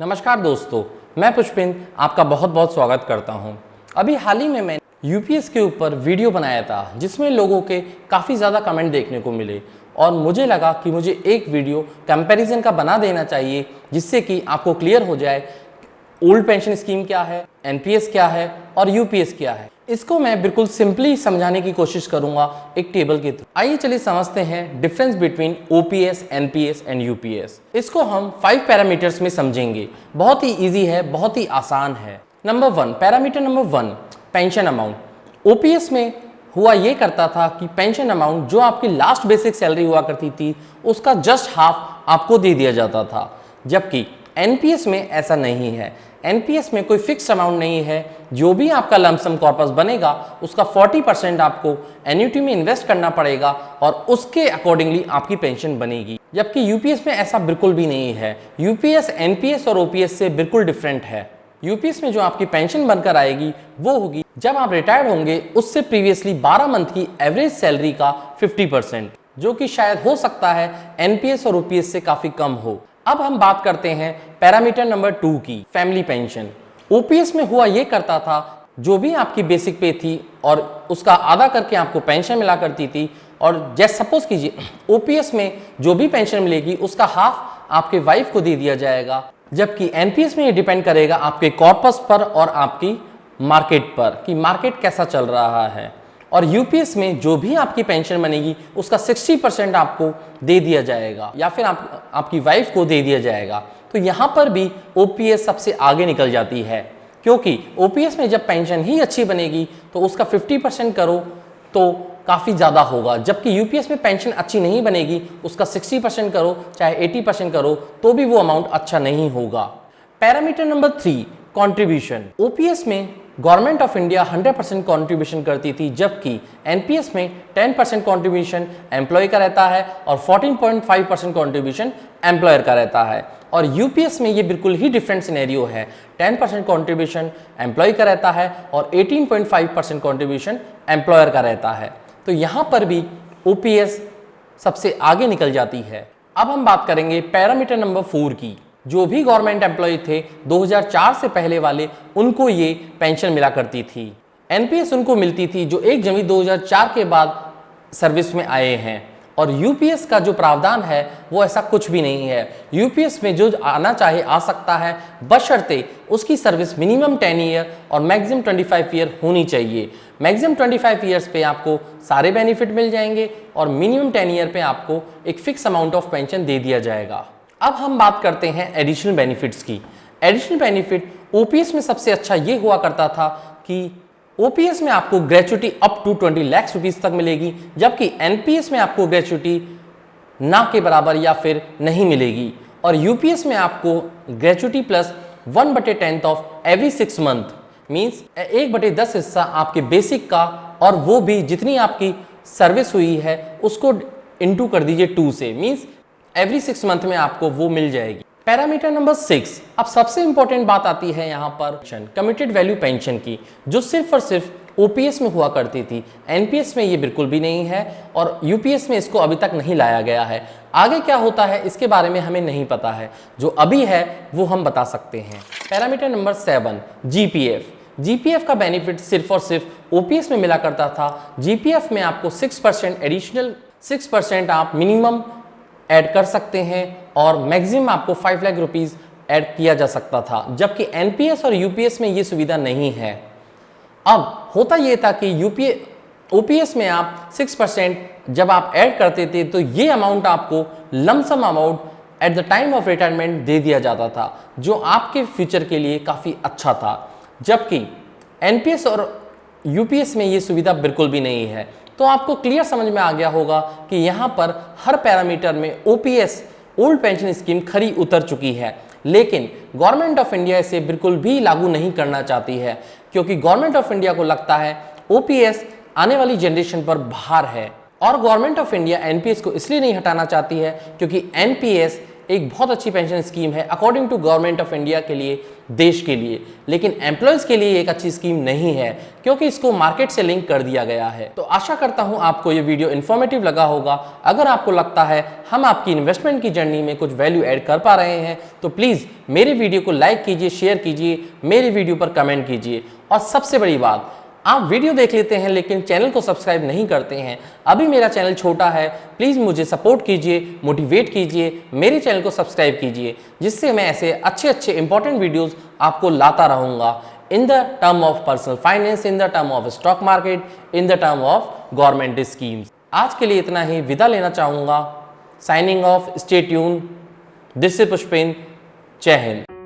नमस्कार दोस्तों, मैं पुष्पिंद आपका बहुत बहुत स्वागत करता हूं। अभी हाल ही में मैंने यूपीएस के ऊपर वीडियो बनाया था जिसमें लोगों के काफ़ी ज़्यादा कमेंट देखने को मिले और मुझे लगा कि मुझे एक वीडियो कंपैरिजन का बना देना चाहिए जिससे कि आपको क्लियर हो जाए ओल्ड पेंशन स्कीम क्या है, एनपीएस क्या है और यूपीएस क्या है। इसको मैं बिल्कुल सिंपली समझाने की कोशिश करूंगा एक टेबल के थ्रू। आइए चलिए समझते हैं difference between OPS, NPS and UPS. इसको हम 5 पैरामीटर्स में समझेंगे। बहुत ही इजी है, बहुत ही आसान है। Number 1, parameter number 1, pension amount. OPS में हुआ ये करता था कि पेंशन अमाउंट जो आपकी लास्ट बेसिक सैलरी हुआ करती थी उसका जस्ट हाफ आपको दे दिया जाता था, जबकि एनपीएस में ऐसा नहीं है। एनपीएस में कोई फिक्स अमाउंट नहीं है। जो भी आपका लमसम कॉर्पस बनेगा उसका 40% आपको एन्युटी में इन्वेस्ट करना पड़ेगा और उसके अकॉर्डिंगली आपकी पेंशन बनेगी, जबकि यूपीएस में ऐसा बिल्कुल भी नहीं है। यूपीएस एनपीएस और ओपीएस से बिल्कुल डिफरेंट है। यूपीएस में जो आपकी पेंशन बनकर आएगी वो होगी जब आप रिटायर्ड होंगे उससे प्रीवियसली 12 मंथ की एवरेज सैलरी का 50%, जो कि शायद हो सकता है एनपीएस और ओपीएस से काफी कम हो। अब हम बात करते हैं पैरामीटर नंबर 2 की, फैमिली पेंशन। ओपीएस में हुआ ये करता था, जो भी आपकी बेसिक पे थी और उसका आधा करके आपको पेंशन मिला करती थी, और जैसे सपोज कीजिए ओपीएस में जो भी पेंशन मिलेगी उसका हाफ आपके वाइफ को दे दिया जाएगा, जबकि एनपीएस में ये डिपेंड करेगा आपके कॉर्पस पर और आपकी मार्केट पर कि मार्केट कैसा चल रहा है। और यूपीएस में जो भी आपकी पेंशन बनेगी उसका 60% आपको दे दिया जाएगा या फिर आपकी वाइफ को दे दिया जाएगा। तो यहाँ पर भी ओपीएस सबसे आगे निकल जाती है, क्योंकि ओपीएस में जब पेंशन ही अच्छी बनेगी तो उसका 50% करो तो काफ़ी ज़्यादा होगा, जबकि यूपीएस में पेंशन अच्छी नहीं बनेगी उसका 60% करो चाहे 80% करो तो भी वो अमाउंट अच्छा नहीं होगा। Parameter number 3, contribution. ओपीएस में गवर्नमेंट ऑफ इंडिया 100% कंट्रीब्यूशन करती थी, जबकि एनपीएस में 10% कंट्रीब्यूशन एम्प्लॉय का रहता है और 14.5% कंट्रीब्यूशन एम्प्लॉयर का रहता है। और यूपीएस में ये बिल्कुल ही डिफरेंट सिनेरियो है। 10% कंट्रीब्यूशन एम्प्लॉय का रहता है और 18.5% कंट्रीब्यूशन एम्प्लॉयर का रहता है। तो यहाँ पर भी ओपीएस सबसे आगे निकल जाती है। अब हम बात करेंगे पैरामीटर नंबर 4 की। जो भी गवर्नमेंट एम्प्लॉय थे 2004 से पहले वाले, उनको ये पेंशन मिला करती थी। एनपीएस उनको मिलती थी जो 1 जनवरी 2004 के बाद सर्विस में आए हैं। और यूपीएस का जो प्रावधान है वो ऐसा कुछ भी नहीं है। यूपीएस में जो आना चाहे आ सकता है, बशर्ते उसकी सर्विस मिनिमम 10 ईयर और मैक्सिमम 25 ईयर होनी चाहिए। मैक्सिमम 25 ईयर्स पे आपको सारे बेनिफिट मिल जाएंगे और मिनिमम 10 ईयर पे आपको एक फिक्स अमाउंट ऑफ पेंशन दे दिया जाएगा। अब हम बात करते हैं एडिशनल बेनिफिट्स की। एडिशनल बेनिफिट ओपीएस में सबसे अच्छा ये हुआ करता था कि ओपीएस में आपको gratuity up to 20 lakh rupees तक मिलेगी, जबकि एनपीएस में आपको ग्रेचुटी ना के बराबर या फिर नहीं मिलेगी। और यूपीएस में आपको gratuity plus 1/10 of every 6 month, means 1/10 हिस्सा आपके बेसिक का, और वो भी जितनी आपकी सर्विस हुई है उसको इंटू कर दीजिए 2 से, मीन्स एवरी 6 मंथ में आपको वो मिल जाएगी। पैरामीटर नंबर 6, अब सबसे इंपॉर्टेंट बात आती है यहाँ पर कमिटेड वैल्यू पेंशन की, जो सिर्फ और सिर्फ ओपीएस में हुआ करती थी। एनपीएस में ये बिल्कुल भी नहीं है और यूपीएस में इसको अभी तक नहीं लाया गया है। आगे क्या होता है इसके बारे में हमें नहीं पता है, जो अभी है वो हम बता सकते हैं। Parameter number 7, GPF. जीपीएफ का बेनिफिट सिर्फ और सिर्फ ओपीएस में मिला करता था। जीपीएफ में आपको 6% एडिशनल 6% आप मिनिमम ऐड कर सकते हैं और मैक्सिमम आपको 5 लाख रुपीस ऐड किया जा सकता था, जबकि एनपीएस और यूपीएस में ये सुविधा नहीं है। अब होता ये था कि ओपीएस में आप 6% जब आप ऐड करते थे तो ये अमाउंट आपको lump sum amount at the time of retirement दे दिया जाता था, जो आपके फ्यूचर के लिए काफ़ी अच्छा था, जबकि एनपीएस और यूपीएस में ये सुविधा बिल्कुल भी नहीं है। तो आपको क्लियर समझ में आ गया होगा कि यहाँ पर हर पैरामीटर में ओपीएस ओल्ड पेंशन स्कीम खरी उतर चुकी है, लेकिन गवर्नमेंट ऑफ इंडिया इसे बिल्कुल भी लागू नहीं करना चाहती है, क्योंकि गवर्नमेंट ऑफ इंडिया को लगता है ओपीएस आने वाली जनरेशन पर भार है। और गवर्नमेंट ऑफ इंडिया एनपीएस को इसलिए नहीं हटाना चाहती है क्योंकि एनपीएस एक बहुत अच्छी पेंशन स्कीम है according to government of India के लिए, देश के लिए, लेकिन एम्प्लॉयज़ के लिए एक अच्छी स्कीम नहीं है क्योंकि इसको मार्केट से लिंक कर दिया गया है। तो आशा करता हूं आपको ये वीडियो इन्फॉर्मेटिव लगा होगा। अगर आपको लगता है हम आपकी इन्वेस्टमेंट की जर्नी में कुछ वैल्यू ऐड कर पा रहे हैं तो प्लीज़ मेरे वीडियो को लाइक कीजिए, शेयर कीजिए, मेरे वीडियो पर कमेंट कीजिए। और सबसे बड़ी बात, आप वीडियो देख लेते हैं लेकिन चैनल को सब्सक्राइब नहीं करते हैं। अभी मेरा चैनल छोटा है, प्लीज़ मुझे सपोर्ट कीजिए, मोटिवेट कीजिए, मेरे चैनल को सब्सक्राइब कीजिए, जिससे मैं ऐसे अच्छे अच्छे इंपॉर्टेंट वीडियोस आपको लाता रहूँगा in the term of personal finance, in the term of stock market, in the term of government schemes. आज के लिए इतना ही, विदा लेना चाहूँगा। Signing off, stay tune, this is Pushpin. जय हिंद।